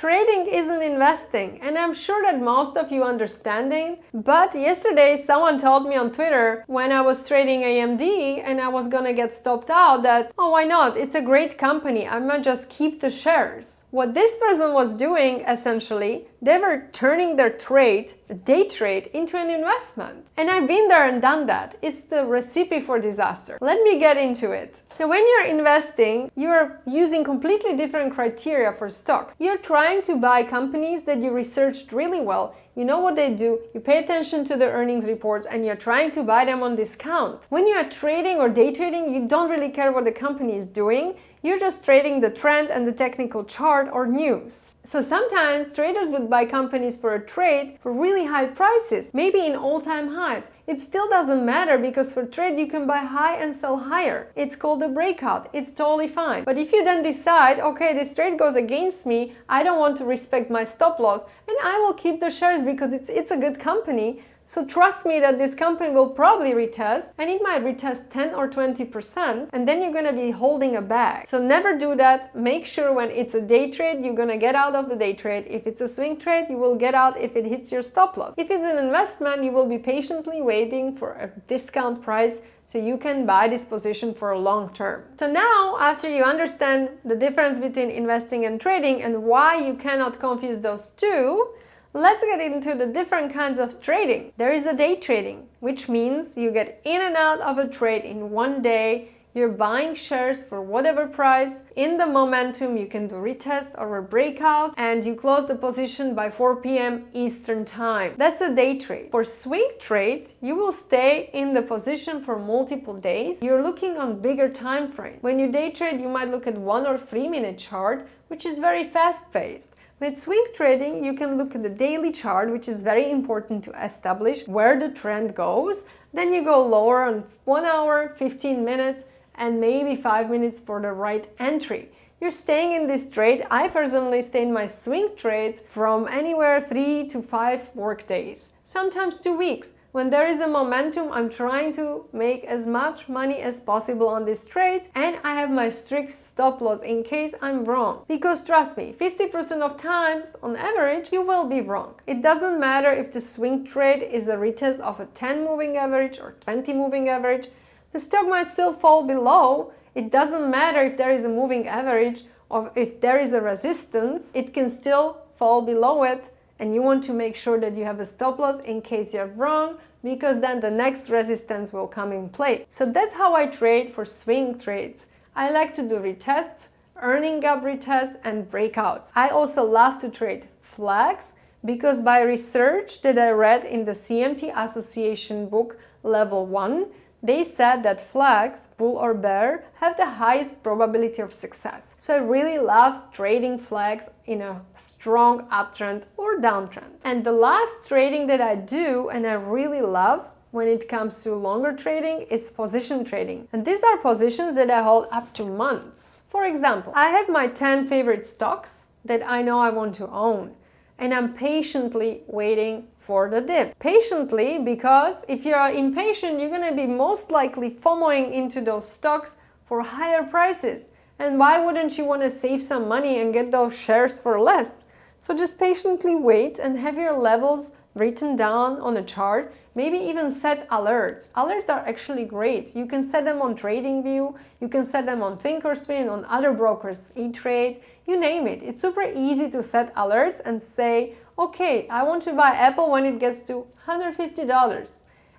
trading isn't investing, and I'm sure that most of you understanding, but yesterday someone told me on Twitter when I was trading AMD and I was gonna get stopped out that, oh, why not? It's a great company, I might just keep the shares. What this person was doing, essentially, they were turning their trade, a day trade, into an investment. And I've been there and done that. It's the recipe for disaster. Let me get into it. So when you're investing, you're using completely different criteria for stocks. You're trying to buy companies that you researched really well. You know what they do, you pay attention to the earnings reports, and you're trying to buy them on discount. When you are trading or day trading, you don't really care what the company is doing. You're just trading the trend and the technical chart or news. So sometimes traders would buy companies for a trade for really high prices, maybe in all-time highs. It still doesn't matter because for trade you can buy high and sell higher. It's called a breakout. It's totally fine. But if you then decide, okay, this trade goes against me, I don't want to respect my stop loss, and I will keep the shares because it's a good company. So trust me that this company will probably retest, and it might retest 10 or 20%, and then you're going to be holding a bag. So never do that. Make sure when it's a day trade, you're going to get out of the day trade. If it's a swing trade, you will get out if it hits your stop loss. If it's an investment, you will be patiently waiting for a discount price so you can buy this position for a long term. So now, after you understand the difference between investing and trading and why you cannot confuse those two, let's get into the different kinds of trading. There is a day trading, which means you get in and out of a trade in one day. You're buying shares for whatever price. In the momentum, you can do retest or a breakout, and you close the position by 4 p.m. Eastern time. That's a day trade. For swing trade, you will stay in the position for multiple days. You're looking on bigger time frames. When you day trade, you might look at 1 or 3 minute chart, which is very fast paced. With swing trading, you can look at the daily chart, which is very important to establish where the trend goes. Then you go lower on 1 hour, 15 minutes, and maybe 5 minutes for the right entry. You're staying in this trade. I personally stay in my swing trades from anywhere 3 to 5 work days, sometimes 2 weeks. When there is a momentum, I'm trying to make as much money as possible on this trade, and I have my strict stop loss in case I'm wrong. Because trust me, 50% of times, on average, you will be wrong. It doesn't matter if the swing trade is a retest of a 10 moving average or 20 moving average. The stock might still fall below. It doesn't matter if there is a moving average or if there is a resistance, it can still fall below it. And you want to make sure that you have a stop loss in case you're wrong, because then the next resistance will come in play. So that's how I trade for swing trades. I like to do retests, earning gap retests, and breakouts. I also love to trade flags because by research that I read in the CMT Association book Level 1, they said that flags, bull or bear, have the highest probability of success. So I really love trading flags in a strong uptrend or downtrend. And the last trading that I do, and I really love when it comes to longer trading, is position trading. And these are positions that I hold up to months. For example, I have my 10 favorite stocks that I know I want to own, and I'm patiently waiting for the dip. Patiently, because if you are impatient, you're going to be most likely FOMOing into those stocks for higher prices. And why wouldn't you want to save some money and get those shares for less? So just patiently wait and have your levels written down on a chart. Maybe even set alerts. Alerts are actually great. You can set them on TradingView, you can set them on Thinkorswim, on other brokers, E-Trade, you name it. It's super easy to set alerts and say, okay, I want to buy Apple when it gets to $150.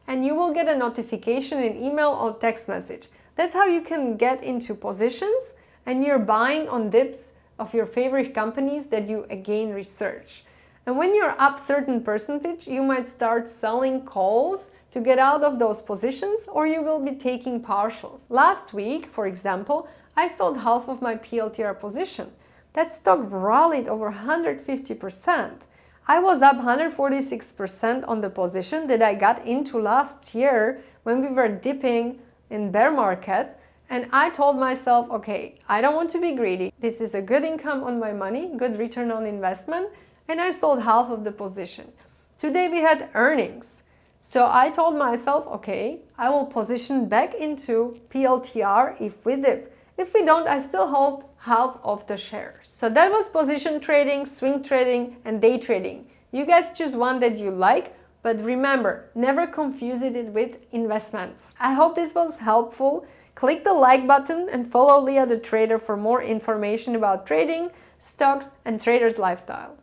And you will get a notification in email or text message. That's how you can get into positions and you're buying on dips of your favorite companies that you again research. And when you're up certain percentage, you might start selling calls to get out of those positions, or you will be taking partials. Last week, for example, I sold half of my PLTR position. That stock rallied over 150%. I was up 146% on the position that I got into last year when we were dipping in bear market, and I told myself, okay, I don't want to be greedy. This is a good income on my money, good return on investment, and I sold half of the position. Today we had earnings. So I told myself, okay, I will position back into PLTR if we dip. If we don't, I still hold half of the shares. So that was position trading, swing trading, and day trading. You guys choose one that you like, but remember, never confuse it with investments. I hope this was helpful. Click the like button and follow Lia the Trader for more information about trading, stocks, and trader's lifestyle.